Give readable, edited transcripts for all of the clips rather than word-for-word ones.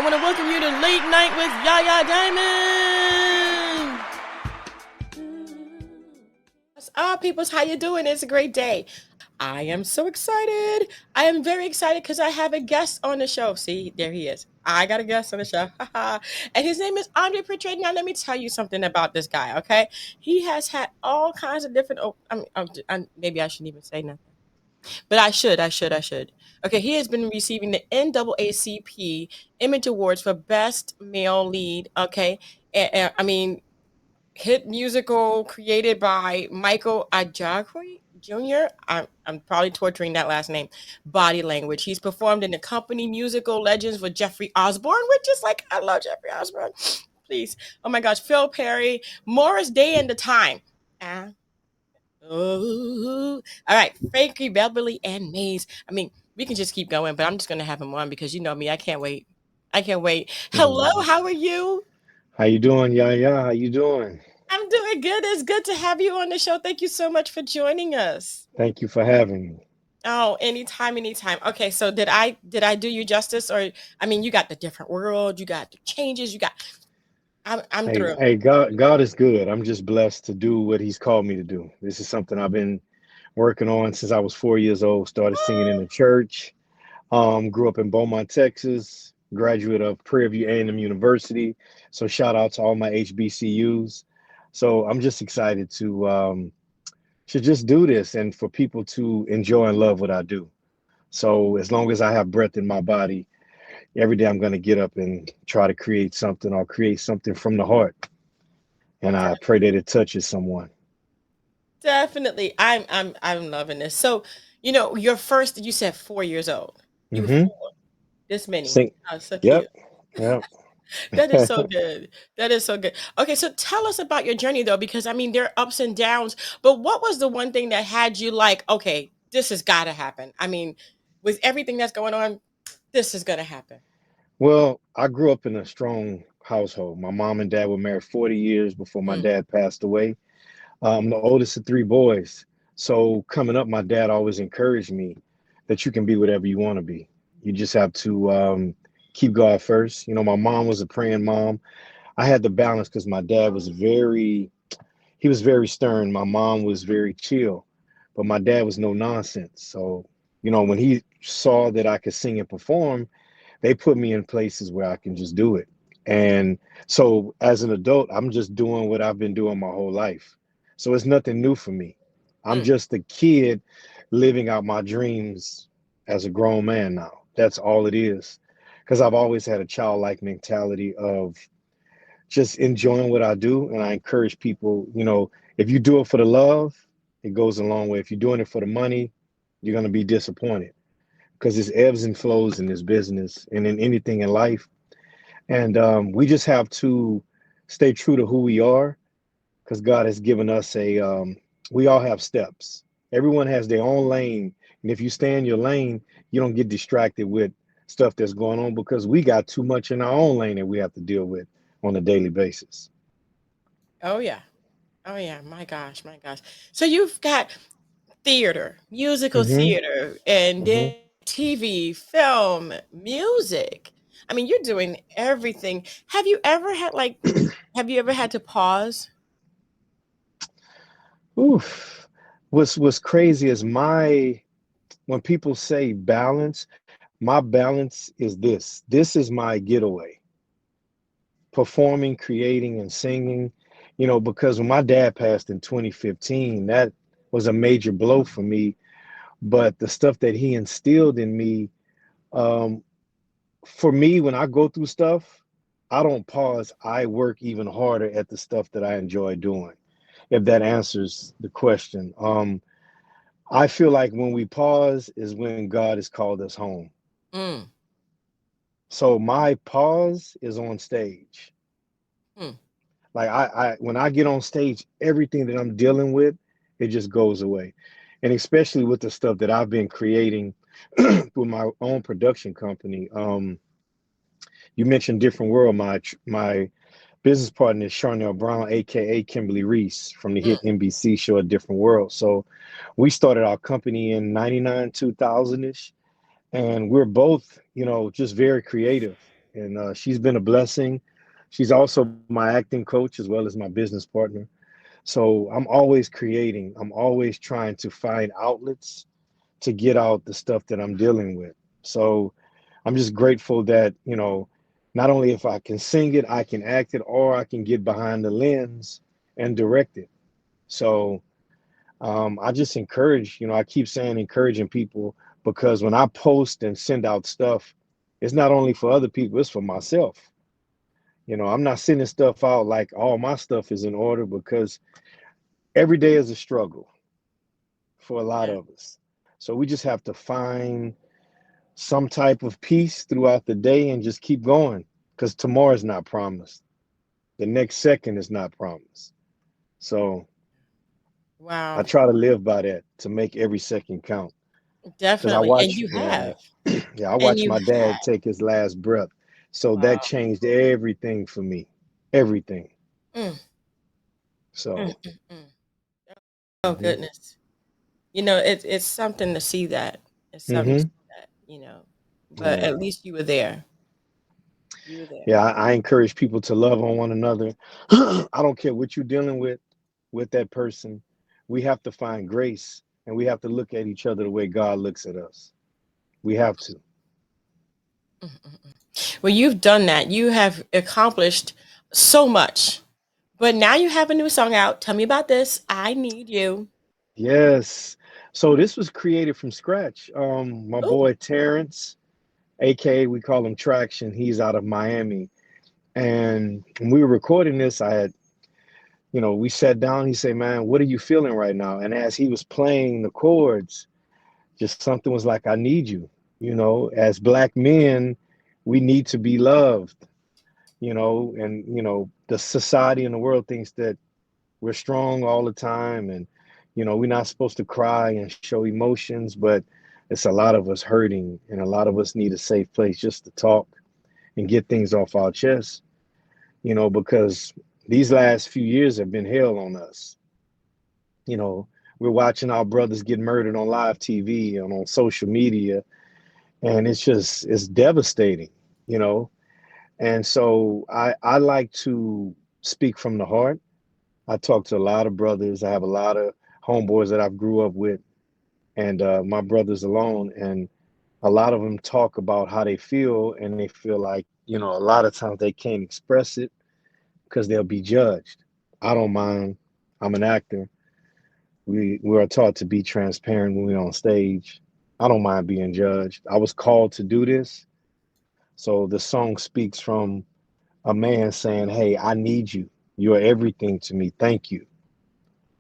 want to welcome you to Late Night with Yaya Diamond. Peoples, how you doing? It's a great day. I am so excited. I am very excited because I have a guest on the show. See, there he is. I got a guest on the show. And his name is Andre Pritchard. Now, let me tell you something about this guy, okay? He has had all kinds of different, maybe I shouldn't even say nothing. But I should. Okay, he has been receiving the NAACP Image Awards for Best Male Lead. Okay, hit musical created by Michael Ajayi Jr. I'm probably torturing that last name. Body Language. He's performed in the company musical Legends with Jeffrey Osborne, which is like, I love Jeffrey Osborne. Please. Oh my gosh. Phil Perry, Morris Day and the Time. Uh, Oh, all right. Frankie Beverly and Maze. I mean, we can just keep going, but I'm just going to have him on because you know me. I can't wait. I can't wait. Hello, Mm. how are you? How you doing, Yaya? How you doing? I'm doing good. It's good to have you on the show. Thank you so much for joining us. Thank you for having me. Oh, anytime, anytime. Okay, so did I do you justice, or I mean, you got the different world, you got the changes, you got. I'm Hey, through. hey, God is good. I'm just blessed to do what He's called me to do. This is something I've been working on since I was 4 years old. Started singing in the church. Grew up in Beaumont, Texas. Graduate of Prairie View A&M University. So shout out to all my HBCUs. So I'm just excited to just do this and for people to enjoy and love what I do. So as long as I have breath in my body, every day I'm going to get up and try to create something or create something from the heart. And I pray that it touches someone. Definitely. I'm loving this. So, your first you said 4 years old. You were Mm-hmm. four. This many. Sing. Oh, so Yep. cute. Yep. That is so good. That is so good. Okay, so tell us about your journey though, because I mean there are ups and downs, but what was the one thing that had you like, okay, this has gotta happen? I mean, with everything that's going on, this is gonna happen. Well, I grew up in a strong household. My mom and dad were married 40 years before my Mm, dad passed away. I'm the oldest of three boys. So coming up, my dad always encouraged me that you can be whatever you want to be. You just have to keep God first. You know, my mom was a praying mom. I had the balance because my dad was he was very stern. My mom was very chill, but my dad was no nonsense. So, when he saw that I could sing and perform, they put me in places where I can just do it. And so as an adult, I'm just doing what I've been doing my whole life. So it's nothing new for me. I'm mm. just a kid living out my dreams as a grown man now. That's all it is. Because I've always had a childlike mentality of just enjoying what I do. And I encourage people, if you do it for the love, it goes a long way. If you're doing it for the money, you're going to be disappointed because there's ebbs and flows in this business and in anything in life. And we just have to stay true to who we are because God has given us we all have steps. Everyone has their own lane. And if you stay in your lane, you don't get distracted with stuff that's going on because we got too much in our own lane that we have to deal with on a daily basis. Oh yeah. Oh yeah. My gosh, my gosh. So you've got theater, musical Hmm. theater, and Hmm. then TV, film, music. I mean, you're doing everything. Have you ever had to pause? Oof. What's crazy is when people say balance, my balance is this. This is my getaway. Performing, creating, and singing. Because when my dad passed in 2015, that was a major blow for me. But the stuff that he instilled in me, um, for me, when I go through stuff, I don't pause. I work even harder at the stuff that I enjoy doing, if that answers the question. I feel like when we pause is when God has called us home. Mm, So my pause is on stage. mm. Like when I get on stage, everything that I'm dealing with, it just goes away. And especially with the stuff that I've been creating with my own production company. You mentioned Different World. My business partner is Charnel Brown, aka Kimberly Reese from the Mm. hit NBC show A Different World. So we started our company in 99, 2000ish, and we're both, just very creative. and she's been a blessing. She's also my acting coach as well as my business partner. So I'm always creating. I'm always trying to find outlets to get out the stuff that I'm dealing with. So I'm just grateful that, not only if I can sing it, I can act it, or I can get behind the lens and direct it. So I just encourage, I keep saying encouraging people, because when I post and send out stuff, it's not only for other people, it's for myself. I'm not sending stuff out like all my stuff is in order, because every day is a struggle for a lot Yeah. of us. So we just have to find some type of peace throughout the day and just keep going, because tomorrow is not promised. The next second is not promised. So I Wow. try to live by that, to make every second count. Because I Definitely. And watch, you yeah, have. yeah, I And watched you my have. dad take his last breath. So that Wow. changed everything for me, everything. Mm, mm, So, mm, mm. Oh hmm goodness. It's something to see that. It's something to hmm see that, But yeah, at least you were there. You were there. yeah. I encourage people to love on one another. I don't care what you're dealing with that person. We have to find grace, and we have to look at each other the way God looks at us. We have to. Mm, mm, mm. Well, you've done that. You have accomplished so much. But now you have a new song out. Tell me about this. I need you. Yes. So this was created from scratch. My Oh, boy Terrence, aka we call him Traction, he's out of Miami. And when we were recording this, we sat down. He said, "Man, what are you feeling right now?" And as he was playing the chords, just something was like, "I need you." As black men, we need to be loved. And the society and the world thinks that we're strong all the time, and we're not supposed to cry and show emotions, but it's a lot of us hurting, and a lot of us need a safe place just to talk and get things off our chest. Because these last few years have been hell on us. you know we're watching our brothers get murdered on live TV and on social media, and it's devastating. you know and so I like to speak from the heart. I talk to a lot of brothers. I have a lot of homeboys that I've grew up with, and my brothers alone. And a lot of them talk about how they feel, and they feel like, a lot of times they can't express it because they'll be judged. I don't mind. I'm an actor. We are taught to be transparent when we're on stage. I don't mind being judged. I was called to do this. So the song speaks from a man saying, "Hey, I need you. You are everything to me. Thank you."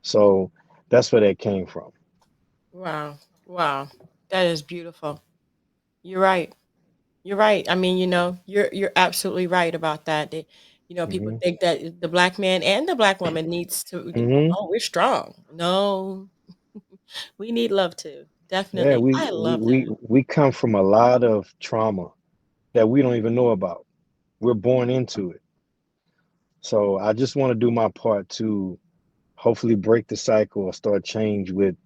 So that's where that came from. wow. Wow. That is beautiful. You're right. You're right. I mean, you're absolutely right about that. People hmm think that the black man and the black woman needs to, hmm oh, we're strong. No, we need love too. Yeah, Definitely. we, I we love that. we we come from a lot of trauma that we don't even know about. We're born into it. So I just want to do my part to hopefully break the cycle or start change with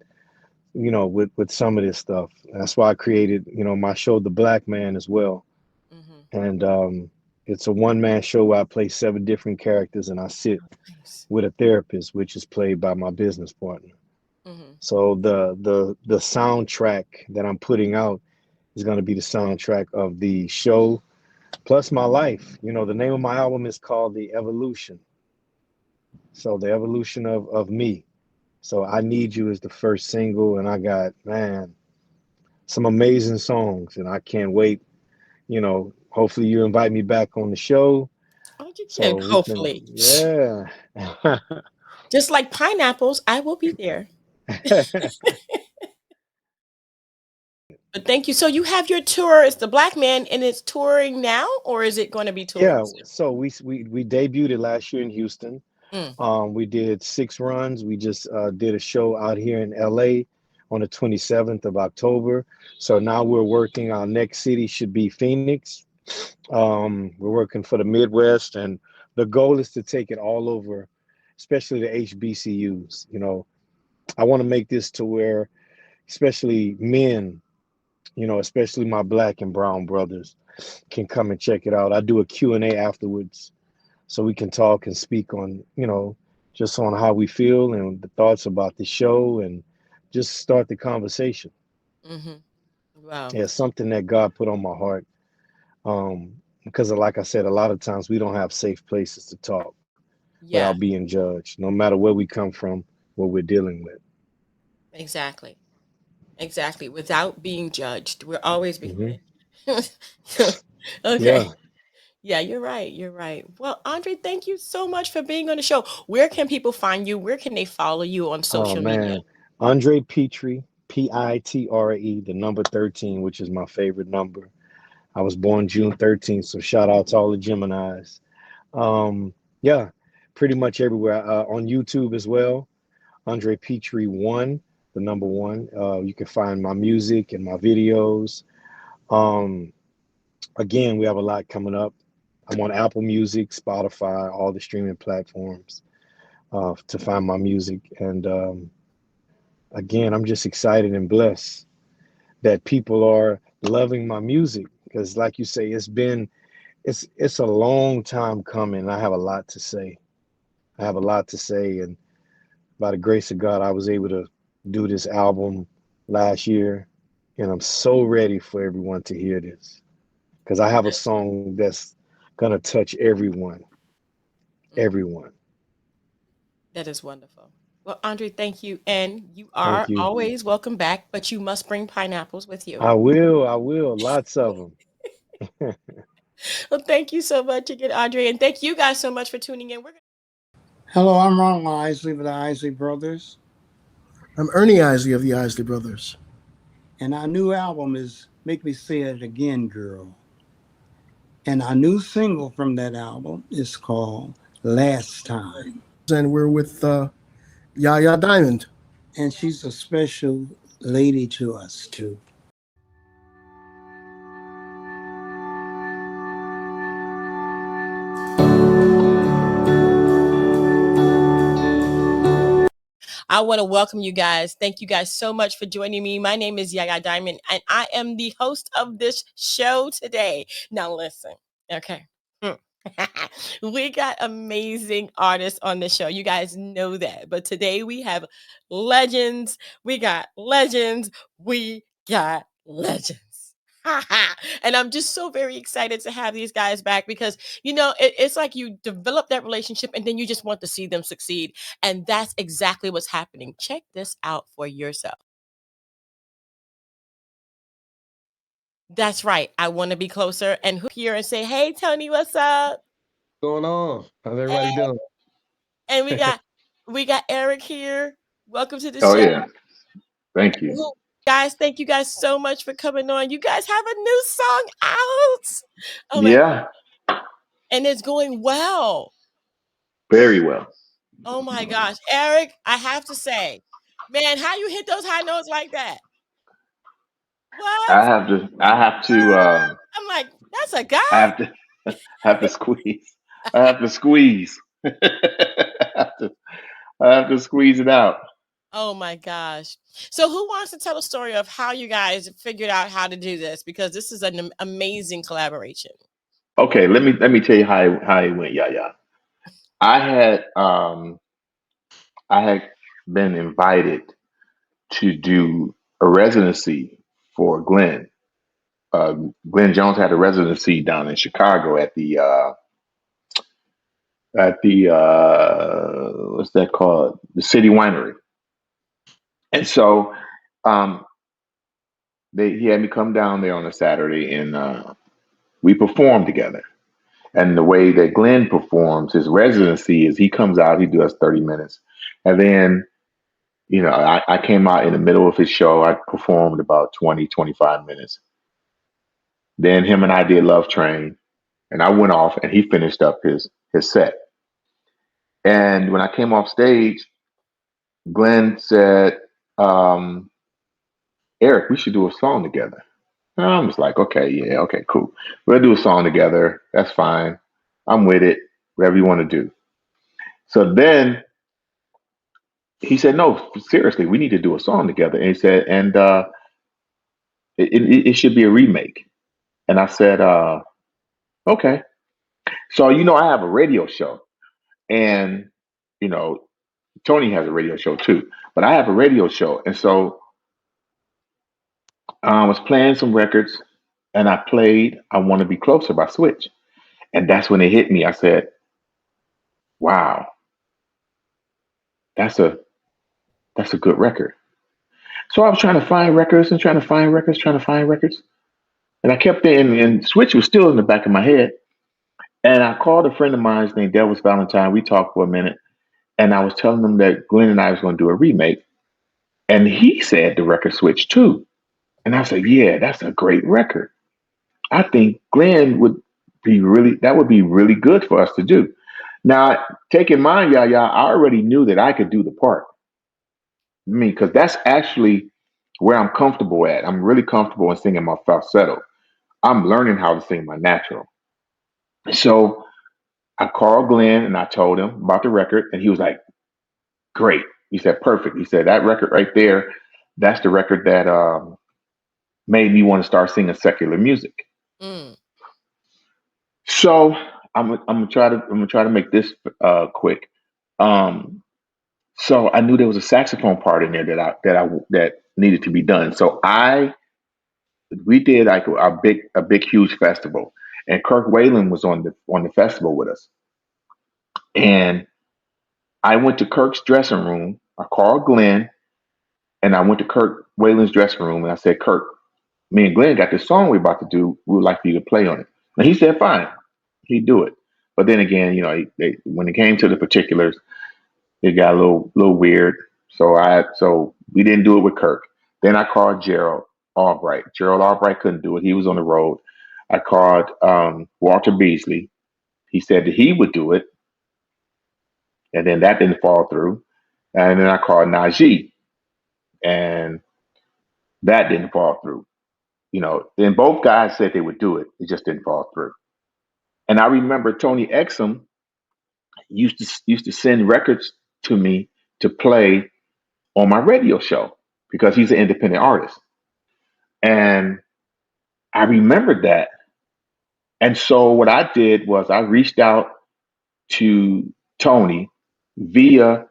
some of this stuff. That's why I created, my show, The Black Man, as well. Hmm. And it's a one-man show where I play 7 different characters, and I sit Nice. with a therapist, which is played by my business partner. Hmm. So the soundtrack that I'm putting out is going to be the soundtrack of the show plus my life. The name of my album is called The Evolution. So the evolution of me. So I Need You is the first single, and I got, man, some amazing songs, and I can't wait. Hopefully you invite me back on the show Oh, you can, so we can, hopefully. yeah. Just like pineapples, I will be there. But thank you. So you have your tour. It's the Black Man, and it's touring now, or is it going to be touring Yeah, soon? so we debuted it last year in Houston. Mm, We did 6 runs. We just did a show out here in LA on the 27th of October. So now we're working. Our next city should be Phoenix. We're working for the Midwest, and the goal is to take it all over, especially the HBCUs. I want to make this to where, especially men, especially my black and brown brothers, can come and check it out. I do a Q&A afterwards so we can talk and speak on, just on how we feel and the thoughts about the show and just start the conversation. Mm-hmm. Wow. Yeah, it's something that God put on my heart. Because like I said, a lot of times we don't have safe places to talk without Yeah, being judged, no matter where we come from, what we're dealing with. exactly. Exactly. Without being judged. We're always being. Hmm. Okay. Yeah. Yeah, you're right. You're right. Well, Andre, thank you so much for being on the show. Where can people find you? Where can they follow you on Oh social media? man, Andre Petrie, Pitre, the number 13, which is my favorite number. I was born June 13th, so shout out to all the Geminis. Yeah, pretty much everywhere. On YouTube as well, Andre Petrie one, the number one. You can find my music and my videos. Um, Again, we have a lot coming up. I'm on Apple Music, Spotify, all the streaming platforms to find my music. And again, I'm just excited and blessed that people are loving my music because, like you say, it's a long time coming. I have a lot to say. I have a lot to say, and by the grace of God, I was able to do this album last year, and I'm so ready for everyone to hear this because I have a song that's gonna touch everyone, Mhm. everyone. That is wonderful. Well, Andre, thank you. And you Thank are you. always welcome back, but you must bring pineapples with you. I will, lots of them. Well, thank you so much again, Andre. And thank you guys so much for tuning in. We're gonna Hello, I'm Ron Isley with the Isley Brothers, I'm Ernie Isley of the Isley Brothers. and our new album is Make Me Say It Again, Girl. And our new single from that album is called Last Time. And we're with Yaya Diamond. And she's a special lady to us, too. I want to welcome you guys. Thank you guys so much for joining me. My name is Yaya Diamond, and I am the host of this show today. Now, listen, okay. We got amazing artists on the show. You guys know that. But today we have legends. We got legends. We got legends. And I'm just so very excited to have these guys back because it's like you develop that relationship and then you just want to see them succeed, and that's exactly what's happening. Check this out for yourself. That's right. I want to be closer and here and say, "Hey, Tony, what's up?" Going on? How's everybody Hey. doing? And we got Eric here. Welcome to the Oh show. yeah, thank you. Guys, thank you guys so much for coming on. You guys have a new song out. Oh my, Yeah, and it's going well. very well. Oh my gosh. Eric, I have to say, man, how you hit those high notes like that? What? I have to. I have to. I'm like, that's a I guy? have to. Have to squeeze. I have to squeeze. I have to squeeze it out. Oh my gosh. So who wants to tell a story of how you guys figured out how to do this? Because this is an amazing collaboration. Okay, let me tell you how it went. Yeah, yeah. I had I had been invited to do a residency for Glenn. Uh, Glenn Jones had a residency down in Chicago at the what's that called? The City Winery. And so um, he had me come down there on a Saturday, and we performed together. And the way that Glenn performs his residency is he comes out, he does 30 minutes, and then I came out in the middle of his show. I performed about 20, 25 minutes. Then him and I did Love Train, and I went off, and he finished up his set. And when I came off stage, Glenn said, um, Eric, we should do a song together. And I was like, okay, yeah, okay, cool. We'll do a song together. That's fine. I'm with it. Whatever you want to do. So then he said, no, seriously, we need to do a song together. And he said, and it should be a remake. And I said, okay. So, I have a radio show, and, you know, Tony has a radio show too, but I have a radio show. And so I was playing some records, and I played I Want to Be Closer by Switch. And that's when it hit me. I said, wow, that's a that's a good record. So I was trying to find records and trying to find records, trying to find records. And I kept thinking, and Switch was still in the back of my head. And I called a friend of mine named Delvis Valentine. We talked for a minute, and I was telling him that Glenn and I was going to do a remake. And he said the record Switch too. And I said, yeah, that's a great record. I think Glenn that would be really good for us to do. Now, take in mind, Yaya, I already knew that I could do the part. I mean, because that's actually where I'm comfortable at. I'm really comfortable in singing my falsetto. I'm learning how to sing my natural. So I called Glenn and I told him about the record, and he was like, great. He said, perfect. He said, that record right there, that's the record that made me want to start singing secular music. Mm. So I'm gonna try to make this quick. Um, so I knew there was a saxophone part in there that needed to be done. So we did like a big huge festival, and Kirk Whalen was on the festival with us. And I went to Kirk's dressing room. I called Glenn, and I went to Kirk Whalen's dressing room, and I said, Kirk, me and Glenn got this song we're about to do. We would like for you to play on it. And he said, fine, he'd do it. But then again, when it came to the particulars, it got a little weird. So we didn't do it with Kirk. Then I called Gerald Albright. Gerald Albright couldn't do it. He was on the road. I called Walter Beasley. He said that he would do it, and then that didn't fall through. And then I called Najee, and that didn't fall through. Then both guys said they would do it. It just didn't fall through. And I remember Tony Exum used to send records to me to play on my radio show because he's an independent artist. And I remembered that. And so what I did was I reached out to Tony via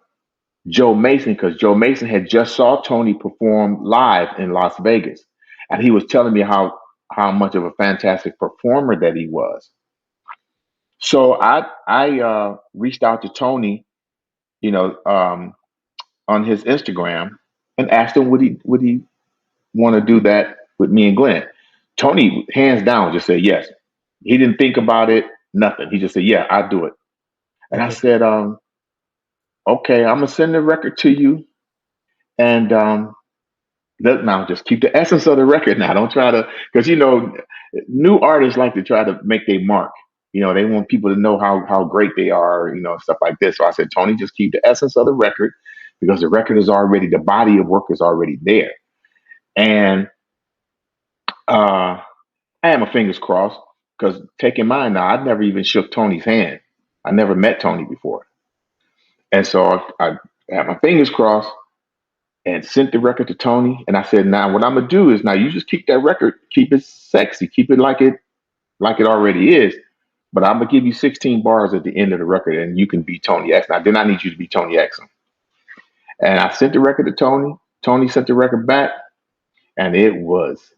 Joe Mason, because Joe Mason had just saw Tony perform live in Las Vegas. And he was telling me how much of a fantastic performer that he was. So I reached out to Tony, you know, um, on his Instagram, and asked him would he want to do that with me and Glenn. Tony, hands down, just said yes. He didn't think about it, nothing. He just said, yeah, I'll do it. And I said, okay, I'm gonna send the record to you, and look, now just keep the essence of the record. Now, don't try to, because new artists like to try to make their mark. They want people to know how great they are, stuff like this. So I said, Tony, just keep the essence of the record, because the body of work is already there. And I had my fingers crossed, because take in mind now, I'd never even shook Tony's hand. I never met Tony before. And so I had my fingers crossed and sent the record to Tony. And I said, now what I'm gonna do is, now you just keep that record, keep it sexy, keep it like it already is. But I'm gonna give you 16 bars at the end of the record, and you can be Tony X. Now, then I need you to be Tony Exum. And I sent the record to Tony. Tony sent the record back, and it was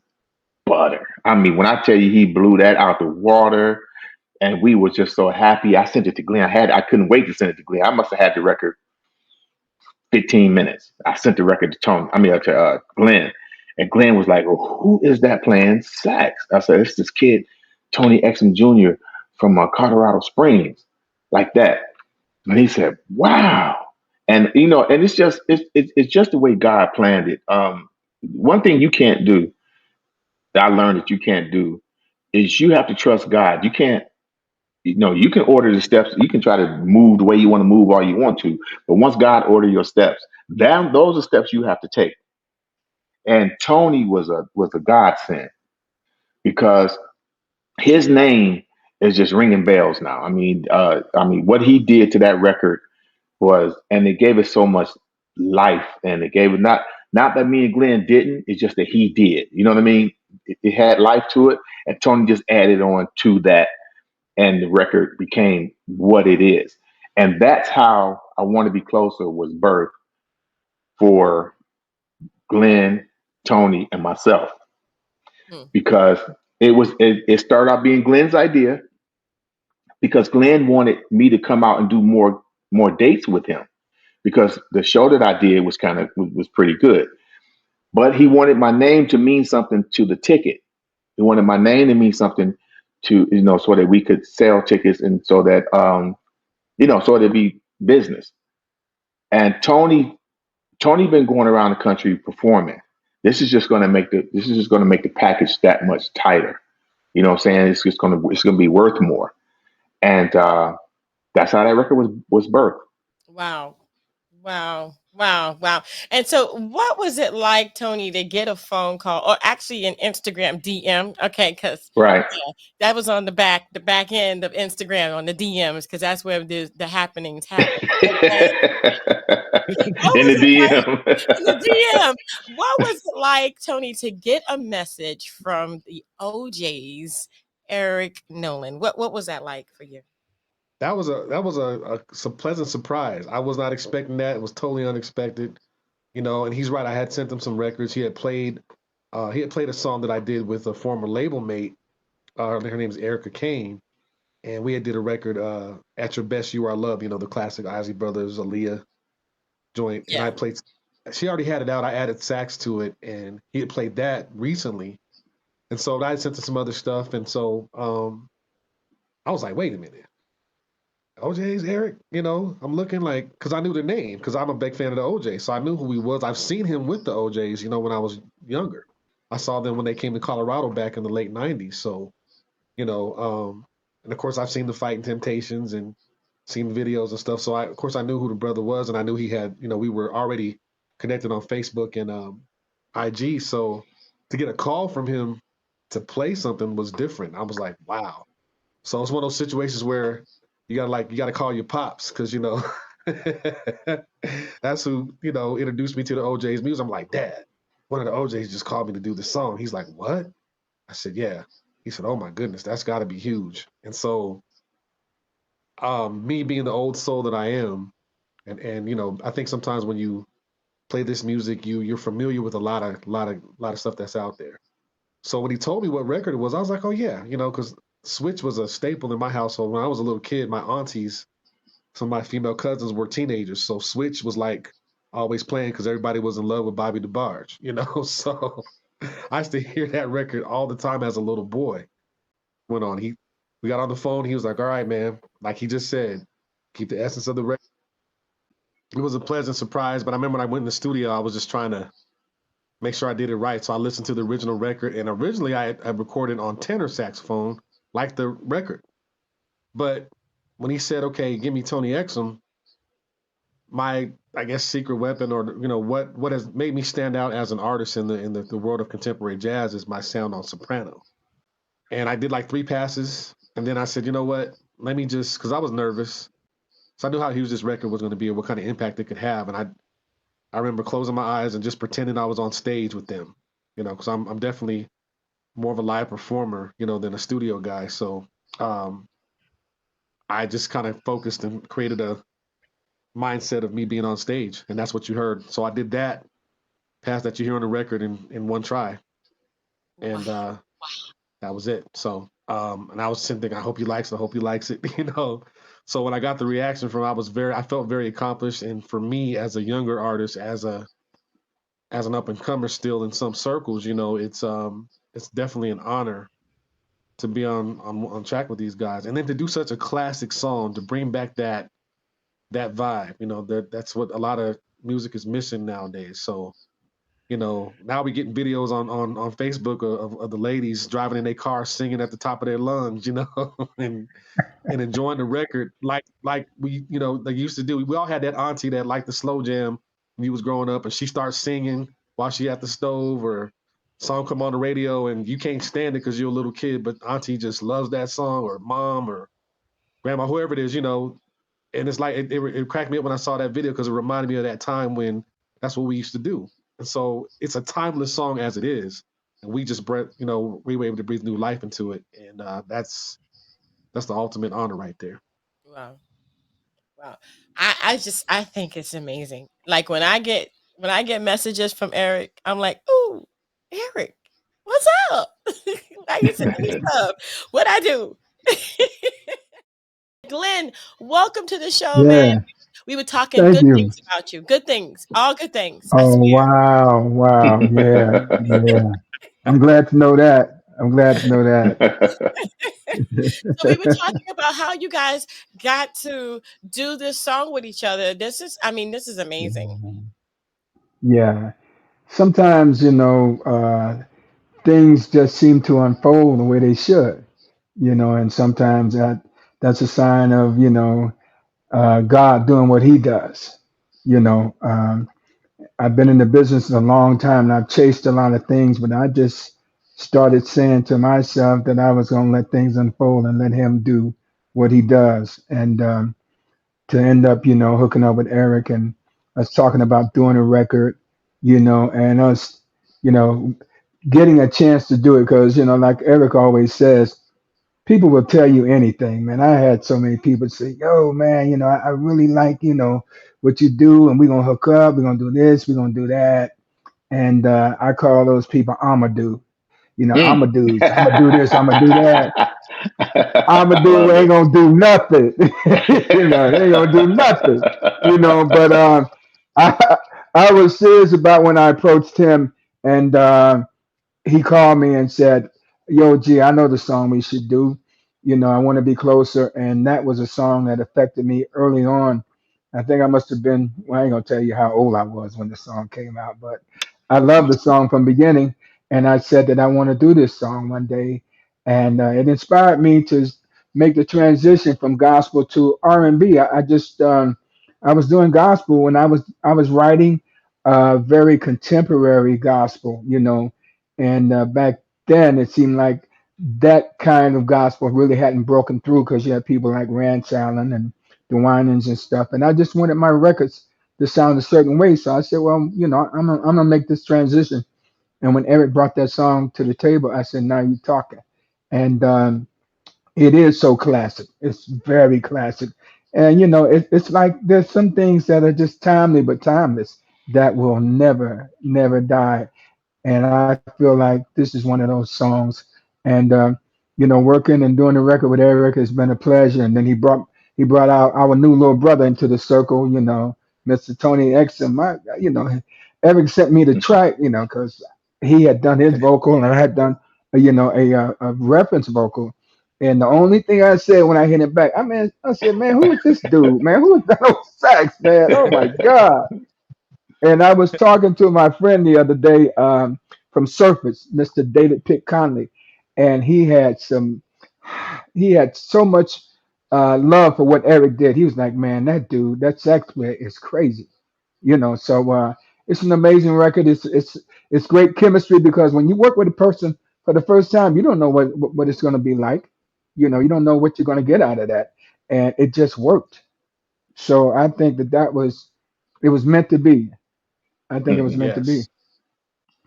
butter. I mean, when I tell you, he blew that out the water, and we were just so happy. I sent it to Glenn. I couldn't wait to send it to Glenn. I must have had the record 15 minutes. I sent the record to Glenn, and Glenn was like, well, who is that playing sax? I said, it's this kid, Tony Exum Jr. from Colorado Springs, like that. And he said, wow. And and it's just the way God planned it. One thing you can't do, that I learned that you can't do, is you have to trust God. You can't, you can order the steps. You can try to move the way you want to move all you want to. But once God order your steps, those are steps you have to take. And Tony was a godsend, because his name is just ringing bells now. I mean, what he did to that record and it gave it so much life, and it gave it not that me and Glenn didn't. It's just that he did. You know what I mean? It had life to it, and Tony just added on to that, and the record became what it is. And that's how I Want to Be Closer was birthed for Glenn, Tony, and myself, Hmm. because it started out being Glenn's idea, because Glenn wanted me to come out and do more dates with him, because the show that I did was pretty good. But he wanted my name to mean something to the ticket. He wanted my name to mean something to, so that we could sell tickets, and so that so it'd be business. And Tony been going around the country performing. This is just gonna make the package that much tighter. You know what I'm saying? It's gonna be worth more. And that's how that record was birthed. Wow. Wow. Wow. Wow. And so what was it like, Tony, to get a phone call or actually an Instagram DM? Okay, because Right. that was on the back end of Instagram on the DMs, because that's where the happenings happen. Okay. What In was the it like DM. in the DM? What was it like, Tony, to get a message from the OJ's Eric Nolan? What was that like for you? That was a pleasant surprise. I was not expecting that. It was totally unexpected. And he's right. I had sent him some records. He had played a song that I did with a former label mate. Her name's Erica Kane, and we had did a record, "At Your Best You Are Loved." The classic Isley Brothers, Aaliyah joint, and I Yeah. played. She already had it out. I added sax to it, and he had played that recently, and so I sent him some other stuff, and so I was like, wait a minute. OJ's Eric, I'm looking like, because I knew the name, because I'm a big fan of the OJ, so I knew who he was. I've seen him with the OJs, when I was younger. I saw them when they came to Colorado back in the late '90s. So, and of course I've seen the Fighting Temptations and seen videos and stuff. So of course I knew who the brother was, and I knew he had, we were already connected on Facebook and IG. So to get a call from him to play something was different. I was like, wow. So it's one of those situations where you gotta call your pops, because that's who introduced me to the OJ's music. I'm like, Dad, one of the OJ's just called me to do the song. He's like, what? I said, yeah. He said, oh my goodness, that's got to be huge. And so, me being the old soul that I am, and I think sometimes when you play this music, you're familiar with a lot of stuff that's out there. So when he told me what record it was, I was like, oh yeah, because Switch was a staple in my household. When I was a little kid, my aunties, some of my female cousins were teenagers, so Switch was like always playing because everybody was in love with Bobby DeBarge. So I used to hear that record all the time as a little boy. Went on. We got on the phone. He was like, "All right, man," like he just said, keep the essence of the record. It was a pleasant surprise, but I remember when I went in the studio, I was just trying to make sure I did it right. So I listened to the original record, and originally I recorded on tenor saxophone, like the record. But when he said, "Okay, give me Tony Exum," my, I guess, secret weapon, or what has made me stand out as an artist in the world of contemporary jazz, is my sound on soprano. And I did like three passes, and then I said, you know what? Let me just, because I was nervous, so I knew how huge this record was going to be and what kind of impact it could have. And I remember closing my eyes and just pretending I was on stage with them, because I'm definitely more of a live performer, than a studio guy. So um, I just kind of focused and created a mindset of me being on stage, and that's what you heard. So I did that pass that you hear on the record in one try, Wow. and that was it. So and I was sitting thinking, I hope he likes it. I hope he likes it. So when I got the reaction from, I felt very accomplished. And for me, as a younger artist, as an up and comer still in some circles, it's definitely an honor to be on track with these guys, and then to do such a classic song, to bring back that vibe. That's what a lot of music is missing nowadays. So now we getting videos on Facebook of the ladies driving in their car singing at the top of their lungs, and enjoying the record like we, they used to do. We all had that auntie that liked the slow jam when you was growing up, and she starts singing while she at the stove, or song come on the radio and you can't stand it because you're a little kid, but auntie just loves that song, or mom or grandma, whoever it is, and it's like it cracked me up when I saw that video, because it reminded me of that time when that's what we used to do. And so it's a timeless song as it is. and we just bred, we were able to breathe new life into it, and that's the ultimate honor right there. Wow. Wow. I think it's amazing. Like when I get messages from Eric, I'm like, ooh, Eric, what's up? Why you sending me stuff? What I do? Glenn, welcome to the show, man. Yeah, We were talking thank good you. things about you. Good things. All good things. I Oh, swear. wow, wow. Yeah, yeah. I'm glad to know that. I'm glad to know that. So we were talking about how you guys got to do this song with each other. This is amazing. Yeah. Sometimes, things just seem to unfold the way they should, and sometimes that's a sign of, God doing what he does. You know, I've been in the business a long time and I've chased a lot of things, but I just started saying to myself that I was going to let things unfold and let him do what he does. And to end up, hooking up with Eric and us talking about doing a record, and us, you know, getting a chance to do it because, like Eric always says, people will tell you anything, man. I had so many people say, yo, man, I really like, what you do, and we're gonna hook up, we're gonna do this, we're gonna do that. And I call those people Amadou. Mm. Amadous. I'm gonna do this, I'm gonna do that. I Amadou love ain't it. gonna do nothing. They ain't gonna do nothing. But I I was serious about when I approached him and he called me and said, "Yo, G, I know the song we should do. I want to be closer." And that was a song that affected me early on. I think I must have been. Well, I ain't gonna tell you how old I was when the song came out, but I loved the song from the beginning. And I said that I want to do this song one day, and it inspired me to make the transition from gospel to R&B. I just I was doing gospel when I was writing very contemporary gospel, and back then, it seemed like that kind of gospel really hadn't broken through because you had people like Rance Allen and the Winans and stuff. And I just wanted my records to sound a certain way. So I said, well, I'm gonna make this transition. And when Eric brought that song to the table, I said, now you're talking. And it is so classic. It's very classic. And it's like there's some things that are just timely but timeless that will never, never die. And I feel like this is one of those songs. And working and doing the record with Eric has been a pleasure. And then he brought our new little brother into the circle. Mr. Tony Exum. Eric sent me the track. Because he had done his vocal and I had done a reference vocal. And the only thing I said when I hit it back, I said, man, who is this dude, man? Who is that on sax, man? Oh my God. And I was talking to my friend the other day from Surface, Mr. David Pitt Conley, and he had so much love for what Eric did. He was like, man, that dude, that sax player is crazy. So it's an amazing record. It's great chemistry because when you work with a person for the first time, you don't know what it's going to be like. You don't know what you're going to get out of that, and it just worked. So I think it was meant to be. I think it was meant to be. Yes,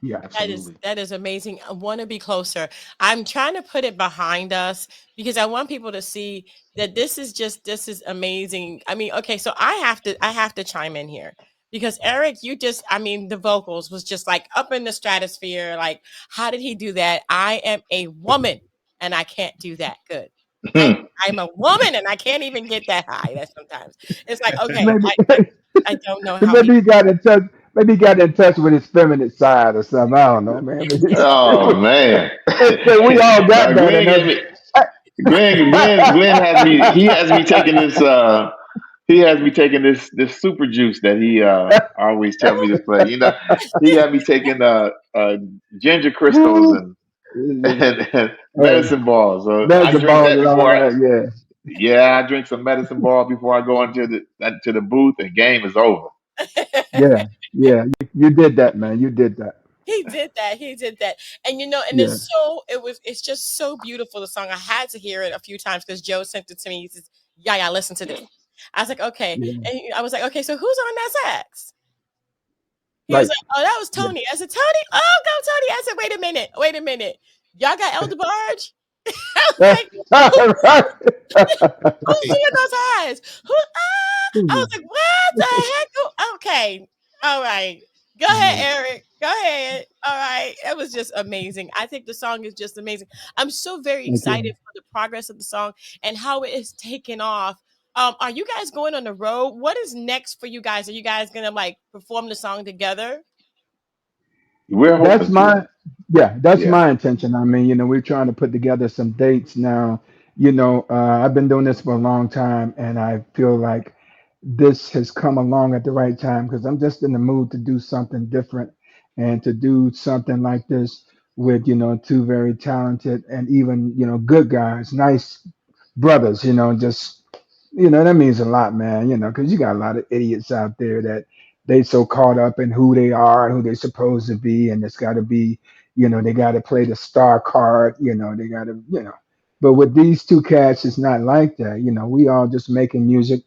Yeah. That is absolutely. that is amazing. I want to be closer. I'm trying to put it behind us because I want people to see that this is amazing. Okay, so I have to chime in here because Eric, the vocals was just like up in the stratosphere. Like, how did he do that? I am a woman and I can't do that good. I Hmm. I'm a woman and I can't even get that high. That sometimes it's like, okay, Maybe I don't know how he maybe he got in touch. Maybe he got in touch with his feminine side or something. I don't know, man. Oh man. We all got Now that in Glenn us. gave me Glenn has me he has me taking this super juice that he always tell me to play. He had me taking ginger crystals and Oh, medicine balls. So there's I the drink balls that and all before that. I drink some medicine ball before I go into the booth and game is over. Yeah, yeah, yeah. You did that, man. You did that. He did that. He did that. And Yeah, it's just so beautiful, the song. I had to hear it a few times because Joe sent it to me. He says, yeah, listen to this. I was like, okay. yeah. And I was like, okay, so who's on that sax? He was Right. like, "Oh, that was Yeah. Tony." I said, "Tony, oh, go Tony." I said, wait a minute. Y'all got Elder Barge?" I was like, "Who, Right. who's doing those eyes? Who? I was like, what the heck? Okay. All right. Go ahead, Eric. Go ahead. All right. It was just amazing. I think the song is just amazing. I'm so very Thank excited you. for the progress of the song and how it is taken off. Are you guys going on the road? What is next for you guys? Are you guys gonna like perform the song together? We're That's hoping to. my yeah, that's Yeah. my intention. I mean, we're trying to put together some dates now. I've been doing this for a long time, and I feel like this has come along at the right time because I'm just in the mood to do something different and to do something like this with two very talented and even good guys, nice brothers. Just that means a lot, man. Because you got a lot of idiots out there that they so caught up in who they are, who they're supposed to be, and it's got to be, they got to play the star card. They got to. But with these two cats, it's not like that. We all just making music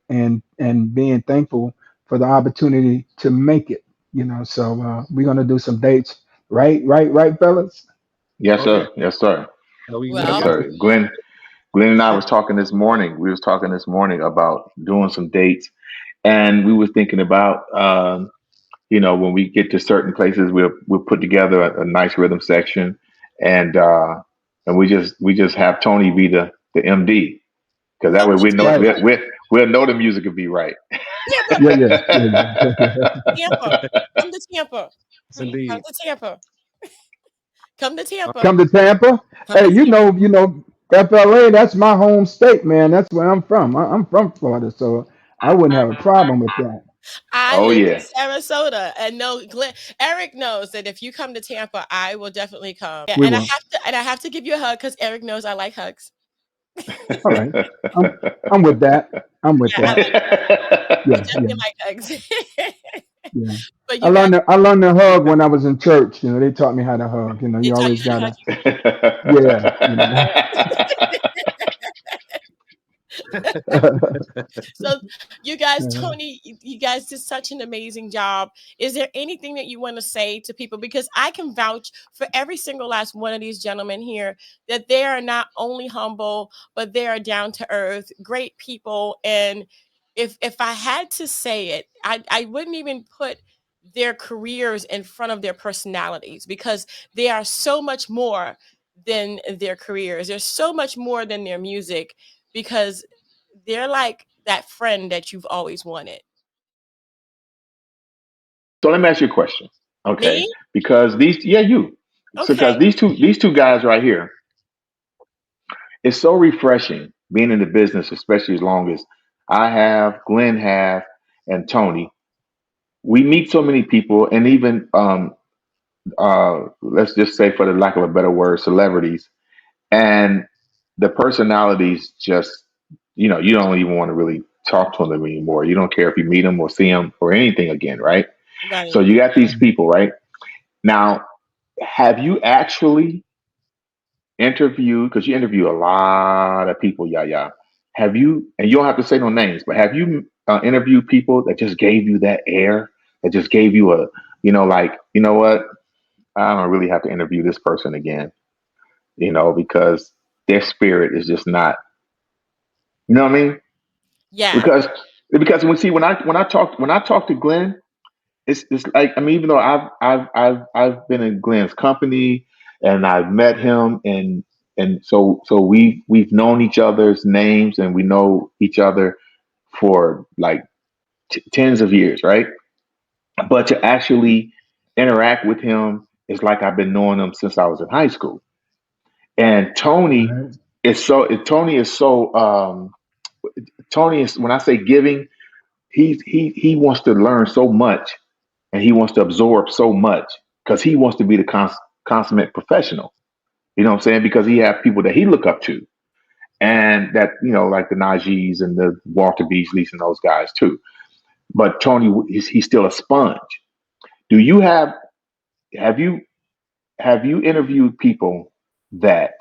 and being thankful for the opportunity to make it. So we're gonna do some dates, right, fellas. Yes, Oh yeah. sir. Yes, sir. We Yes, Well, got you. sir. Glenn and I Yeah. was talking this morning. We was talking this morning about doing some dates, and we were thinking about, when we get to certain places, we'll put together a nice rhythm section, and we just have Tony be the MD, because that come way to we know Right. we'll know the music will be right. Tampa. Yeah, yeah, yeah, yeah. Tampa. Come to Tampa. Yes, Come indeed. to Tampa. Come to Uh, Tampa. Come to Tampa. Come Hey, to Tampa. FLA. That's my home state, man. That's where I'm from. I'm from Florida, so I wouldn't have a problem with that. I Oh live yeah. in Sarasota, and no, Eric knows that if you come to Tampa, I will definitely come. Yeah, We and will. I have to give you a hug because Eric knows I like hugs. All right. I'm with that. I'm with Yeah, I that. like I Yeah, yeah, definitely like hugs. yeah. But I you guys, learned to, I learned to hug when I was in church. They taught me how to hug. they You taught you always how to hug. gotta. Yeah. So, you guys, Uh, Tony, you guys did such an amazing job. Is there anything that you want to say to people? Because I can vouch for every single last one of these gentlemen here that they are not only humble, but they are down to earth, great people. And if I had to say it, I wouldn't even put their careers in front of their personalities because they are so much more than their careers. There's so much more than their music because they're like that friend that you've always wanted. So let me ask you a question. Okay. Me? Because you. Okay. Because these two guys right here, it's so refreshing being in the business, especially as long as I have, Glenn have, and Tony. We meet so many people, and even let's just say, for the lack of a better word, celebrities, and the personalities just, you don't even want to really talk to them anymore. You don't care if you meet them or see them or anything again, right? So Right. you got these people, right? Now, have you actually interviewed, because you interview a lot of people, Yaya. Have you, and you don't have to say no names, but have you interviewed people that just gave you that air, that just gave you a, like, you know what? I don't really have to interview this person again, because their spirit is just not, you know what I mean? Yeah. Because when I talk to Glenn, it's like, I mean, even though I've been in Glenn's company and I've met him, and so we've known each other's names and we know each other for like tens of years, right? But to actually interact with him is like I've been knowing him since I was in high school. And right. Tony is so Tony is, when I say giving, he wants to learn so much and he wants to absorb so much because he wants to be the consummate professional. You know what I'm saying? Because he have people that he look up to, and that, like the Najees and the Walter Beasleys and those guys too. But Tony, he's still a sponge. Do you have you have you interviewed people that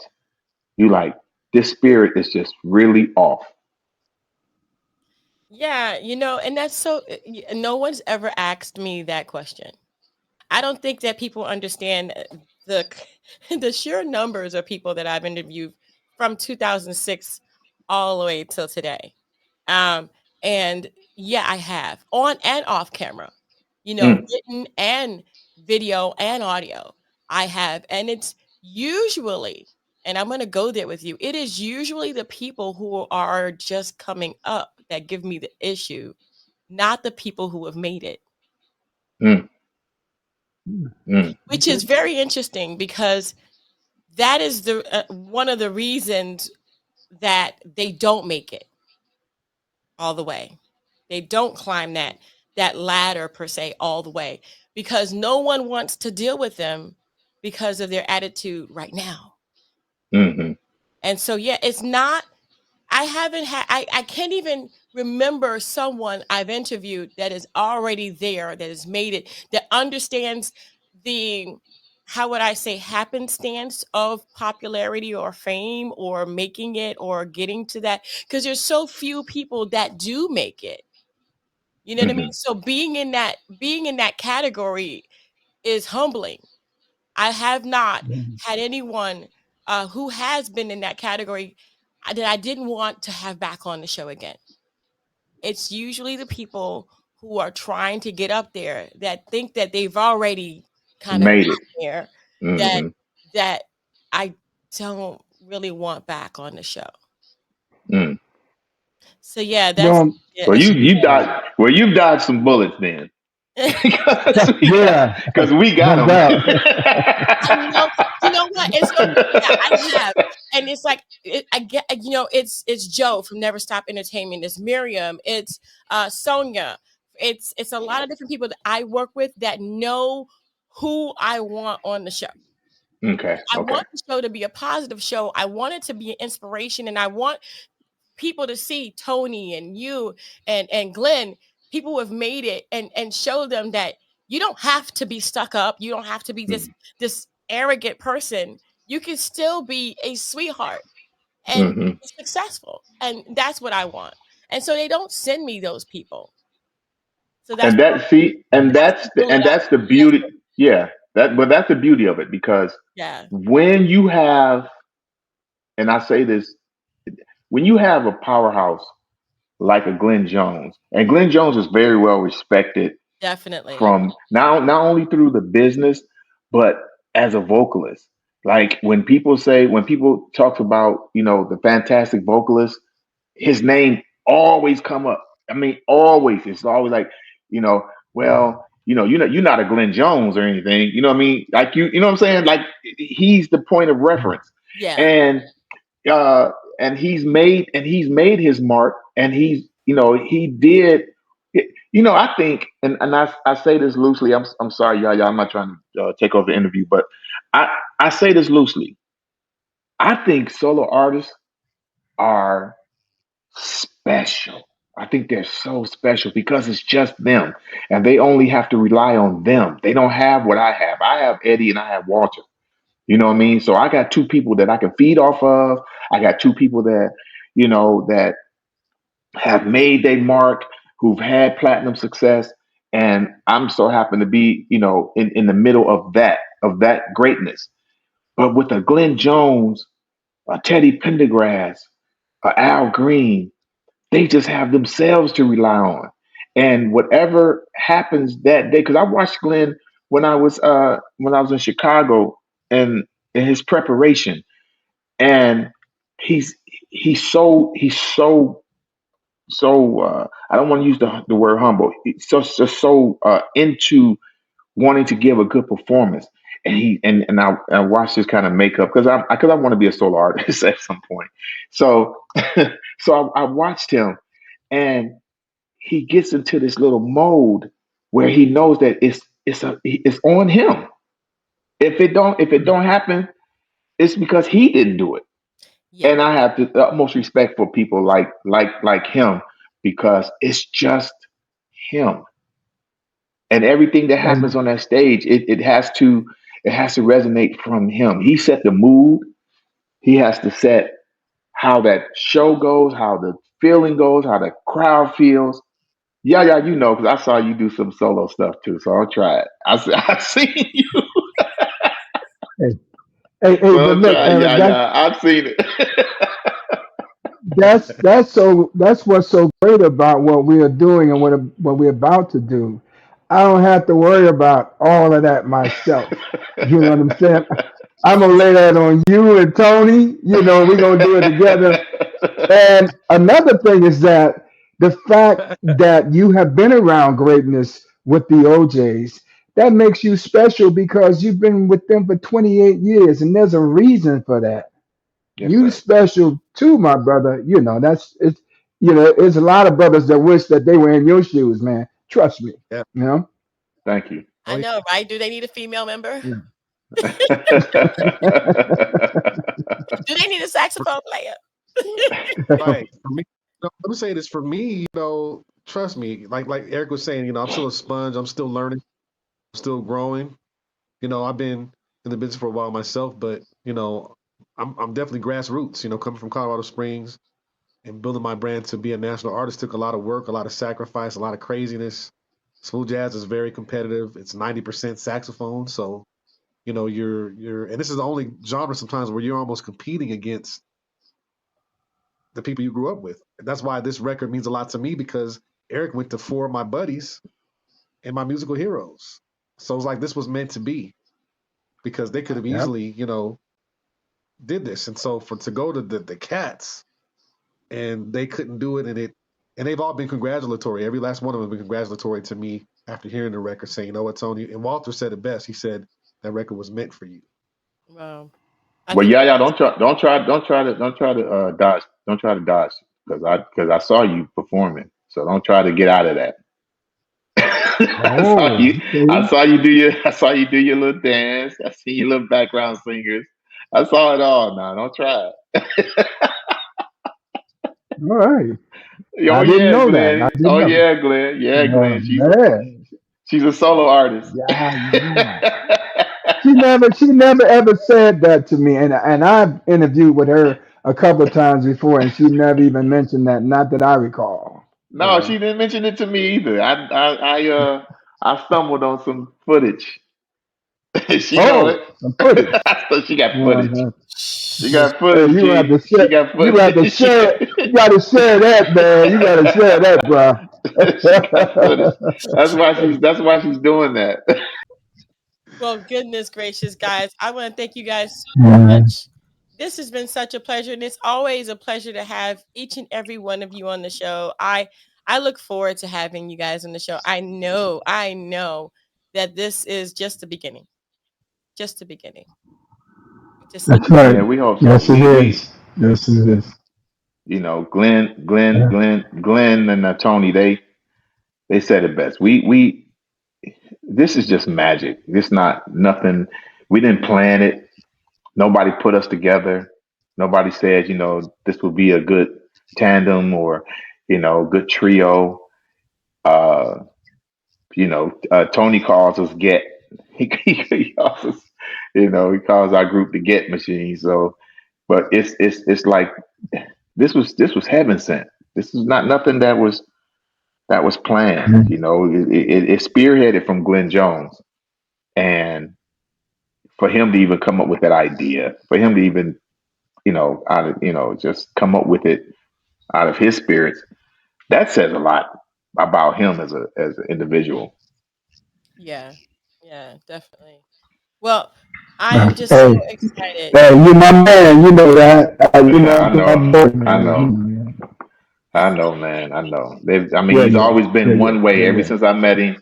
you like? This spirit is just really off. Yeah, and that's so no one's ever asked me that question. I don't think that people understand the the sheer numbers of people that I've interviewed from 2006 all the way till today. Um, and yeah, I have on and off camera, Mm, written and video and audio. I have, and it's usually, and I'm going to go there with you. It is usually the people who are just coming up that give me the issue, not the people who have made it, mm, mm. which Okay. is very interesting because that is the one of the reasons that they don't make it all the way. They don't climb that ladder per se all the way because no one wants to deal with them because of their attitude right now. Hmm. And so yeah, it's not I haven't had I can't even remember someone I've interviewed that is already there, that has made it, that understands the how would I say happenstance of popularity or fame or making it or getting to that because there's so few people that do make it. You know what I mean? Hmm. So being in that category is humbling. I have not had anyone who has been in that category that I didn't want to have back on the show again. It's usually the people who are trying to get up there that think that they've already kind of Made it. gotten there that Hmm. that I don't really want back on the show. Mm. So yeah, that's Well, yeah, Well, it's you dodged. Well, you've dodged some bullets then, yeah, because we got no them. doubt. I know. You know what? It's so yeah, I have, and it's like I get. It's Joe from Never Stop Entertainment. It's Miriam. It's Sonia. It's a lot of different people that I work with that know who I want on the show. Okay. I Okay. want the show to be a positive show. I want it to be an inspiration, and I want people to see Tony and you and Glenn, people who have made it, and show them that you don't have to be stuck up. You don't have to be this arrogant person. You can still be a sweetheart and Hmm. be successful. And that's what I want. And so they don't send me those people. So And that see, that's the bully and that's the that's beauty. Yeah. But that's the beauty of it because yeah, when you have, and I say this, when you have a powerhouse like a Glenn Jones, and Glenn Jones is very well respected definitely. from now not only through the business but as a vocalist. Like when people talk about the fantastic vocalist, his name always come up. I mean, always. It's always like, you know, well, you're not a Glenn Jones or anything. You know what I mean? Like you know what I'm saying? Like he's the point of reference, Yeah. and uh, he's made his mark, and he did. I think, and I say this loosely. I'm sorry, y'all. I'm not trying to take over the interview, but I I say this loosely. I think solo artists are special. I think they're so special because it's just them, and they only have to rely on them. They don't have what I have. I have Eddie and I have Walter. You know what I mean? So I got two people that I can feed off of. I got two people that have made their mark, who've had platinum success, and I'm so happen to be, in the middle of that greatness. But with a Glenn Jones, a Teddy Pendergrass, a Al Green, they just have themselves to rely on. And whatever happens that day, because I watched Glenn when I was in Chicago, and in his preparation, and he's he's so I don't want to use the word humble. He's so into wanting to give a good performance. And I watched this kind of makeup because I want to be a solo artist at some point. So so I watched him, and he gets into this little mode where he knows that it's on him. If it don't happen, it's because he didn't do it. Yeah. And I have the utmost respect for people like him because it's just him. And everything that happens And on that stage, it has to resonate from him. He set the mood. He has to set how that show goes, how the feeling goes, how the crowd feels. Yeah, yeah, you know, because I saw you do some solo stuff too, so I'll try it. I seen you, Hey, hey, so but I'll look, try. Eric, Yeah, yeah, I've seen it. that's what's so great about what we are doing and what we're about to do. I don't have to worry about all of that myself. You know what I'm saying? I'm gonna lay that on you and Tony. You know, we're gonna do it together. And another thing is that the fact that you have been around greatness with the OJs, that makes you special because you've been with them for 28 years, and there's a reason for that. Yes, You sir. special too, my brother. You know, that's it's there's a lot of brothers that wish that they were in your shoes, man. Trust me. Yeah. You know? Thank you. I Oh, know, right? Do they need a female member? Yeah. Do they need a saxophone player? right. For me, let me say this. For me, trust me. Like Eric was saying, I'm still a sponge. I'm still learning. I'm still growing. I've been in the business for a while myself, but I'm definitely grassroots. Coming from Colorado Springs and building my brand to be a national artist took a lot of work, a lot of sacrifice, a lot of craziness. Smooth jazz is very competitive. It's 90% saxophone, so you're and this is the only genre sometimes where you're almost competing against the people you grew up with. And that's why this record means a lot to me because Eric went to four of my buddies and my musical heroes. So it's like this was meant to be because they could have Yep. easily, did this. And so to go to the Cats and they couldn't do it and they've all been congratulatory. Every last one of them have been congratulatory to me after hearing the record saying, you know what, Tony? And Walter said it best. He said that record was meant for you. Wow. I Well, think yeah, yeah. Don't try to dodge because I saw you performing. So don't try to get out of that. I saw Oh, you. okay. I saw you do your little dance. I see your little background singers. I saw it all. Now don't try it. All right. Oh I didn't yeah, know that. I Glenn. didn't Oh know. yeah, Glenn. Yeah, Oh Glenn. man. She's a solo artist. Yeah, yeah. She never ever said that to me. And I've interviewed with her a couple of times before and she never even mentioned that, not that I recall. You No, she know. didn't mention it to me either. I stumbled on some footage. She know it. Oh, some footage. So she got footage. Uh-huh. She got Hey, footage, you have to King. She share. got You have to footage. share. You got to share that, man. You got to share that, bro. She got footage. That's why she's doing that. Well, goodness gracious, guys. I want to thank you guys so Mhm. much. This has been such a pleasure, and it's always a pleasure to have each and every one of you on the show. I look forward to having you guys on the show. I know that this is just the beginning. Just the beginning. Just That's Yeah, right. we hope so. Yes, it We is. Yes, it is. Yeah. Glenn and Tony, they said it best. We this is just magic. It's not nothing. We didn't plan it. Nobody put us together. Nobody said, this would be a good tandem or, good trio. Uh, Tony calls us Get. He calls us, he calls our group the Get Machine. So, but it's like this was heaven sent. This is not nothing that was planned. Mhm. It spearheaded from Glenn Jones, and for him to even come up with that idea, for him to even out of just come up with it out of his spirits, that says a lot about him as an individual. yeah. Yeah, definitely. Well, I am just so Hey, excited. hey, you my man. You know that. You know I I'm my know, boy, I man. You know, know that. I know, man, I know. I mean, Yeah, he's yeah, always yeah, been yeah, one way. Ever yeah, since I met him,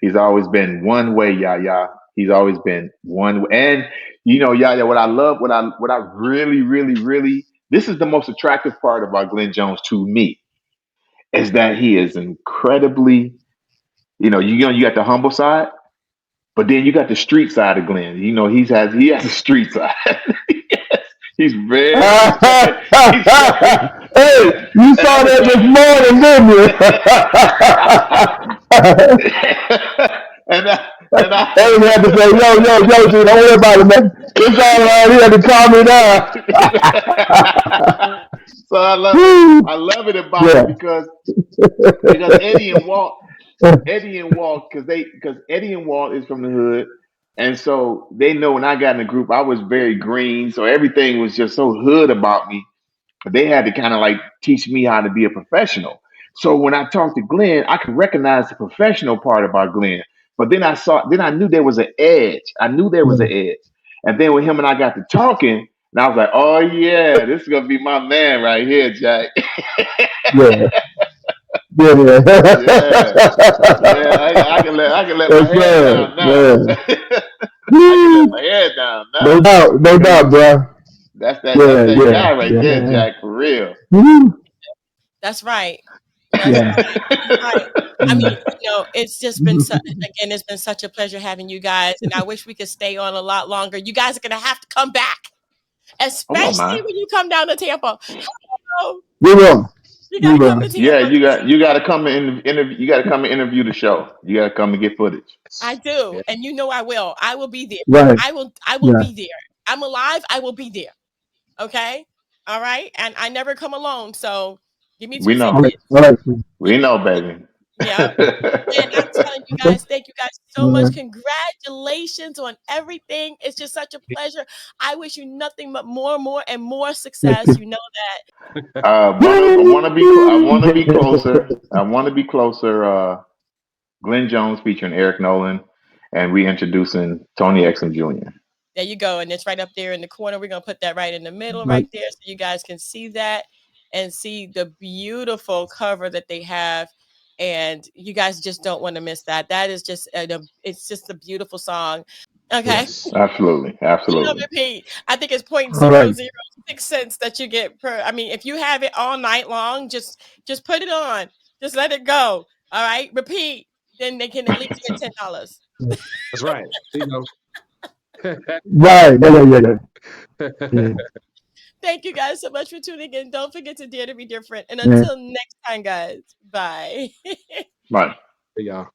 he's always been one way. Yaya. He's always been one way. And Yaya, what I love, what I really, really, really, this is the most attractive part about Glenn Jones to me is that he is incredibly, you got the humble side, but then you got the street side of Glenn. He has a street side. Yes, he's very, yeah. he's very, Hey, you and I'm saw gonna that tell this you. morning, didn't you? and I, and I, Hey, he had to say, yo, G, don't worry about it, man. It's all right. He had to calm me down. So I love it about Yeah. them because Eddie and Walt, because Eddie and Walt is from the hood, and so they know when I got in the group, I was very green, so everything was just so hood about me. But they had to kind of like teach me how to be a professional. So when I talked to Glenn, I could recognize the professional part about Glenn. But then I knew there was an edge. I knew there was an edge. And then when him and I got to talking, and I was like, oh yeah, this is gonna be my man right here, Jack. Yeah. Yeah. Yeah. Yeah, I can let my That's head right. down now. Yeah. I can let Woo. my head down No now doubt. No because doubt, bro. that's Yeah. that Yeah. guy right there, Yeah. Jack, for real. Woo. That's right. That's Yeah. right. That's right. I mean, Yeah. it's just been again, it's been such a pleasure having you guys, and I wish we could stay on a lot longer. You guys are gonna have to come back, I won't especially mind. when you come down to Tampa. Oh, We will. you We gotta come to will. Yeah, Tampa. you got to come and interview. You got to come and interview the show. You got to come and get footage. I do, Yeah. and I will. I will be there. Right. I will Yeah. be there. I'm alive. I will be there. Okay. All right. And I never come alone. So give me We 2 All know. right. tickets. All right. Give We me know, baby. yeah. And I'm telling you Okay. guys, thank you guys so Yeah. much. Congratulations on everything. It's just such a pleasure. I wish you nothing but more and more Thank success. you. You know that. I want to be closer. I want to be closer. Glenn Jones featuring Eric Nolan, and we introducing Tony Exum Jr. There you go. And it's right up there in the corner. We're going to put that right in the middle Right. right there so you guys can see that and see the beautiful cover that they have. And you guys just don't want to miss that. That is just, it's just a beautiful song. Okay. Yes, absolutely, absolutely. Repeat. I think it's point All zero right. zero 0.006 that you get per. I mean, if you have it all night long, just put it on. Just let it go. All right. Repeat. Then they can at least get $10. That's right. Right. Yeah. Yeah. Yeah. Yeah. Thank you guys so much for tuning in. Don't forget to dare to be different. And Yeah. until next time, guys. Bye. Right. Yeah.